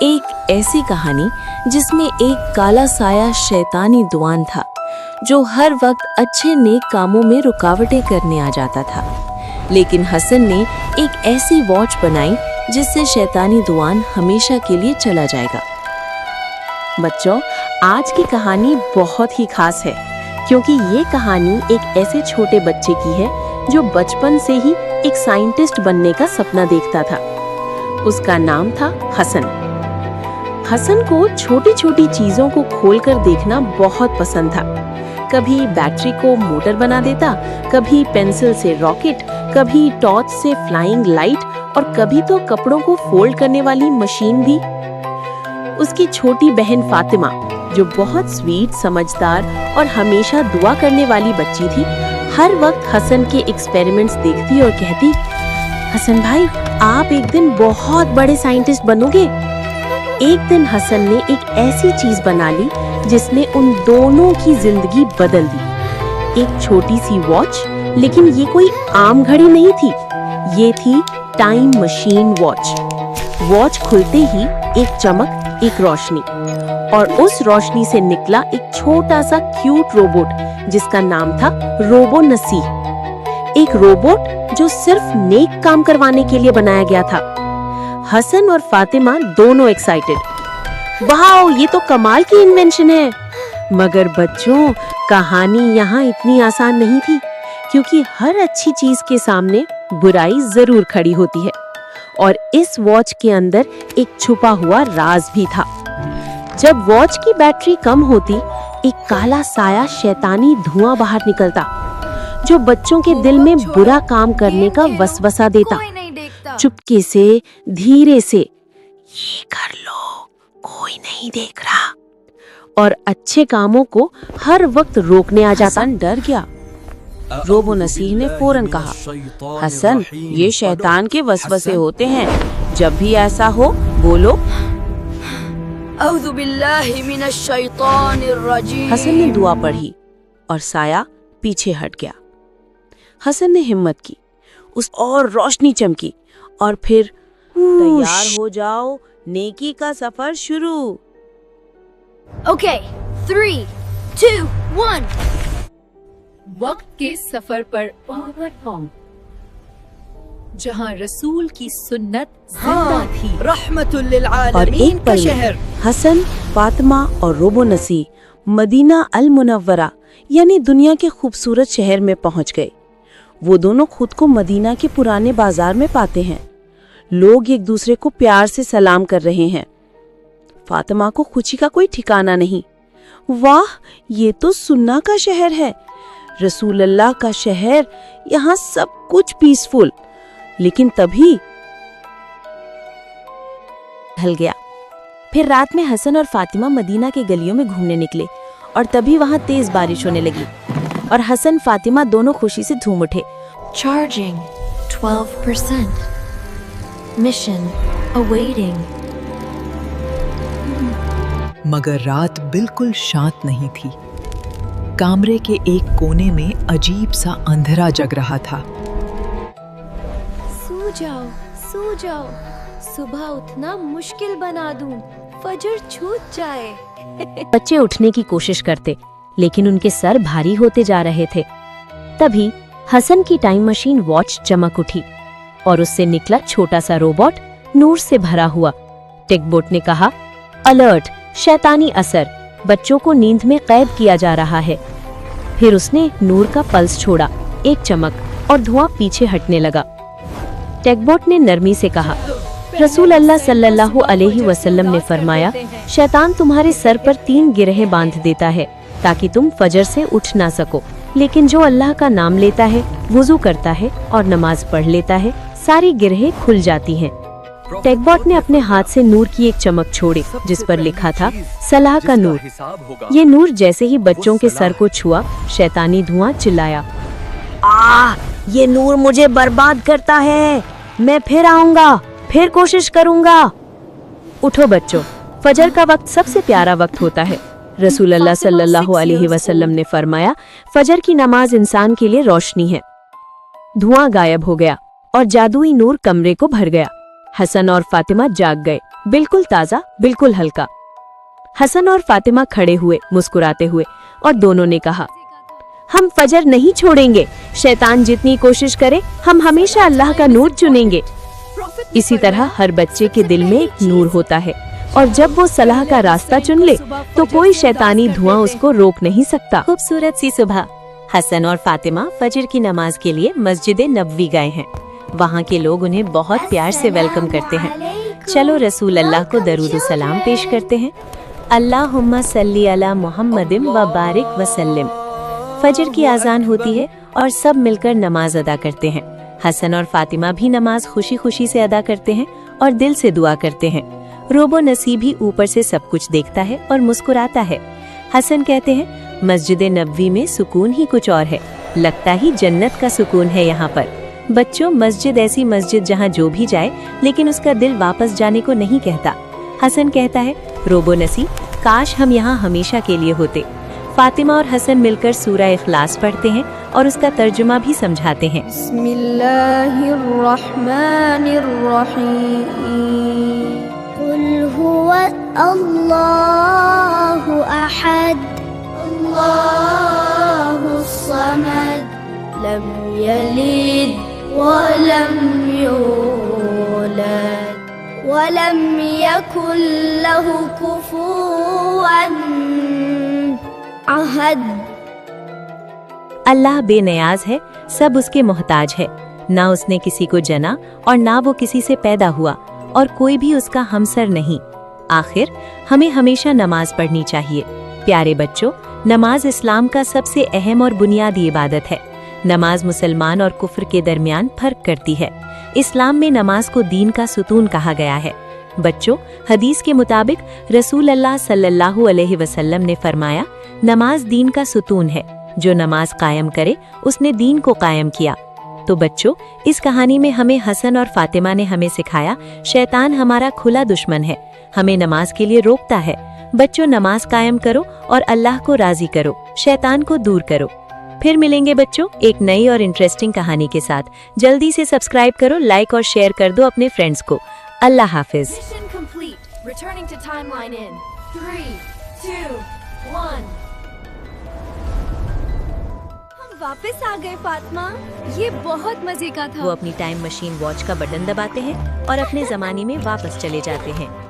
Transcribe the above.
एक ऐसी कहानी जिसमें एक काला साया शैतानी दुआन था जो हर वक्त अच्छे नेक कामों में रुकावटें करने आ जाता था। लेकिन हसन ने एक ऐसी वॉच बनाई जिससे शैतानी दुआन हमेशा के लिए चला जाएगा। बच्चों, आज की कहानी बहुत ही खास है क्योंकि ये कहानी एक ऐसे छोटे बच्चे की है जो बचपन से ही एक साइंटिस्ट बनने का सपना देखता था। उसका नाम था हसन। हसन को छोटी छोटी चीजों को खोलकर देखना बहुत पसंद था। कभी बैटरी को मोटर बना देता, कभी पेंसिल से रॉकेट, कभी टॉर्च से फ्लाइंग लाइट और कभी तो कपड़ों को फोल्ड करने वाली मशीन भी। उसकी छोटी बहन फातिमा, जो बहुत स्वीट, समझदार और हमेशा दुआ करने वाली बच्ची थी, हर वक्त हसन के एक्सपेरिमेंट्स देखती और कहती, हसन भाई, आप एक दिन बहुत बड़े साइंटिस्ट बनोगे। एक दिन हसन ने एक ऐसी चीज बना ली जिसने उन दोनों की जिंदगी बदल दी। एक छोटी सी वॉच, लेकिन ये कोई आम घड़ी नहीं थी, ये थी टाइम मशीन वॉच। वॉच खुलते ही एक चमक, एक रोशनी, और उस रोशनी से निकला एक छोटा सा क्यूट रोबोट जिसका नाम था रोबो नसीह। एक रोबोट जो सिर्फ नेक काम करवाने के लिए बनाया गया था। हसन और फातिमा दोनों एक्साइटेड। वाह, ये तो कमाल की इन्वेंशन है। मगर बच्चों, कहानी यहाँ इतनी आसान नहीं थी क्योंकि हर अच्छी चीज के सामने बुराई जरूर खड़ी होती है। और इस वॉच के अंदर एक छुपा हुआ राज भी था। जब वॉच की बैटरी कम होती, एक काला साया शैतानी धुआं बाहर निकलता जो बच्चों के दिल में बुरा काम करने का वसवसा देता। चुपके से, धीरे से, ये कर लो, कोई नहीं देख रहा, और अच्छे कामों को हर वक्त रोकने आ जाता। हसन डर गया। रोबो नसीह ने फौरन कहा, हसन, ये शैतान के वसवसे होते हैं, जब भी ऐसा हो बोलो। हसन ने दुआ पढ़ी और साया पीछे हट गया। हसन ने हिम्मत की, उस और रोशनी चमकी, और फिर तैयार हो जाओ, नेकी का सफर शुरू। ओके, 3, 2, 1। वक्त के सफर पर ओवरकॉम, जहाँ रसूल की सुन्नत जिंदा थी। रहमतुल लिल आलमीन और एक पल में हसन, फातिमा और रोबो नसीह मदीना अल मुनव्वरा यानी दुनिया के खूबसूरत शहर में पहुंच गए। वो दोनों खुद को मदीना के पुराने बाजार में पाते हैं। लोग एक दूसरे को प्यार से सलाम कर रहे हैं। फातिमा को खुशी का कोई ठिकाना नहीं। वाह, ये तो सुन्ना का शहर है, रसूल अल्लाह का शहर, यहाँ सब कुछ पीसफुल। लेकिन तभी ढल गया। फिर रात में हसन और फातिमा मदीना के गलियों में घूमने निकले और तभी वहाँ तेज बारिश होने लगी और हसन, फातिमा दोनों खुशी से झूम उठे। Charging 12%. Mission awaiting. मगर रात बिल्कुल शांत नहीं थी। कमरे के एक कोने में अजीब सा अंधेरा जग रहा था। सो जाओ, सुबह उठना मुश्किल बना दूं, फजर छूट जाए। बच्चे उठने की कोशिश करते, लेकिन उनके सर भारी होते जा रहे थे। तभी हसन की टाइम मशीन वॉच चमक उठी और उससे निकला छोटा सा रोबोट, नूर से भरा हुआ। टेकबोट ने कहा, अलर्ट, शैतानी असर, बच्चों को नींद में कैद किया जा रहा है। फिर उसने नूर का पल्स छोड़ा, एक चमक, और धुआं पीछे हटने लगा। टेकबोट ने नरमी से कहा, रसूल अल्लाह सल्लल्लाहु अलैहि वसल्लम ने फरमाया, शैतान तुम्हारे सर पर 3 गिरहें बांध देता है ताकि तुम फजर से उठ ना सको, लेकिन जो अल्लाह का नाम लेता है, वुजू करता है और नमाज पढ़ लेता है, सारी गिरहें खुल जाती हैं। टेकबॉट ने अपने हाथ से नूर की एक चमक छोड़ी जिस पर लिखा था, सलाह का नूर। ये नूर जैसे ही बच्चों के सर को छुआ, शैतानी धुआं चिल्लाया, ये नूर मुझे बर्बाद करता है, मैं फिर आऊंगा, फिर कोशिश करूंगा। उठो बच्चों, फजर का वक्त सबसे प्यारा वक्त होता है। रसूल अल्लाह सल्लल्लाहु अलैहि वसल्लम ने फरमाया, फजर की नमाज इंसान के लिए रोशनी है। धुआं गायब हो गया और जादुई नूर कमरे को भर गया। हसन और फातिमा जाग गए। बिल्कुल ताज़ा, बिल्कुल हल्का। हसन और फातिमा खड़े हुए मुस्कुराते हुए और दोनों ने कहा, हम फजर नहीं छोड़ेंगे, शैतान जितनी कोशिश करे हम हमेशा अल्लाह का नूर चुनेंगे। इसी तरह हर बच्चे के दिल में एक नूर होता है और जब वो सलाह का रास्ता चुन ले तो कोई शैतानी धुआं उसको रोक नहीं सकता। खूबसूरत सी सुबह। हसन और फातिमा फजर की नमाज के लिए मस्जिद नबवी गए हैं। वहाँ के लोग उन्हें बहुत प्यार से वेलकम करते हैं। चलो रसूल अल्लाह को दरूद सलाम पेश करते हैं। अल्लाहुम्मा सल्ली अला मुहम्मदिम व बारिक वसल्लिम। फजर की आजान होती है और सब मिलकर नमाज अदा करते हैं। हसन और फातिमा भी नमाज खुशी खुशी से अदा करते हैं और दिल से दुआ करते हैं। रोबो नसीब भी ऊपर से सब कुछ देखता है और मुस्कुराता है। हसन कहते हैं, मस्जिद नबवी में सुकून ही कुछ और है, लगता ही जन्नत का सुकून है यहाँ पर। बच्चों, मस्जिद ऐसी मस्जिद जहाँ जो भी जाए लेकिन उसका दिल वापस जाने को नहीं कहता। हसन कहता है, रोबो नसी, काश हम यहाँ हमेशा के लिए होते। फातिमा और हसन मिलकर सूरा इखलास पढ़ते हैं और उसका तर्जुमा भी समझाते हैं। कुल हुवा अल्लाहु अहद अल्लाहुस समद लम यलिद वलम यूलद वलम यकुल लहु कुफुवन अहद। अल्लाह बेनियाज है, सब उसके मोहताज है। ना उसने किसी को जना और ना वो किसी से पैदा हुआ और कोई भी उसका हमसर नहीं। आखिर हमें हमेशा नमाज पढ़नी चाहिए। प्यारे बच्चों, नमाज इस्लाम का सबसे अहम और बुनियादी इबादत है। नमाज मुसलमान और कुफ्र के दरमियान फर्क करती है। इस्लाम में नमाज को दीन का सुतून कहा गया है। बच्चों, हदीस के मुताबिक रसूल अल्लाह सल्लल्लाहु अलैहि वसल्लम ने फरमाया, नमाज दीन का सुतून है, जो नमाज कायम करे उसने दीन को कायम किया। तो बच्चों, इस कहानी में हमें हसन और फातिमा ने हमें सिखाया, शैतान हमारा खुला दुश्मन है, हमें नमाज के लिए रोकता है। बच्चों, नमाज कायम करो और अल्लाह को राजी करो, शैतान को दूर करो। फिर मिलेंगे बच्चों एक नई और इंटरेस्टिंग कहानी के साथ। जल्दी से सब्सक्राइब करो, लाइक और शेयर कर दो अपने फ्रेंड्स को। अल्लाह हाफिज। Mission complete. Returning to timeline in 3, 2, 1. हम वापस आ गए फातिमा, ये बहुत मजे का था। वो अपनी टाइम मशीन वॉच का बटन दबाते हैं और अपने जमाने में वापस चले जाते हैं।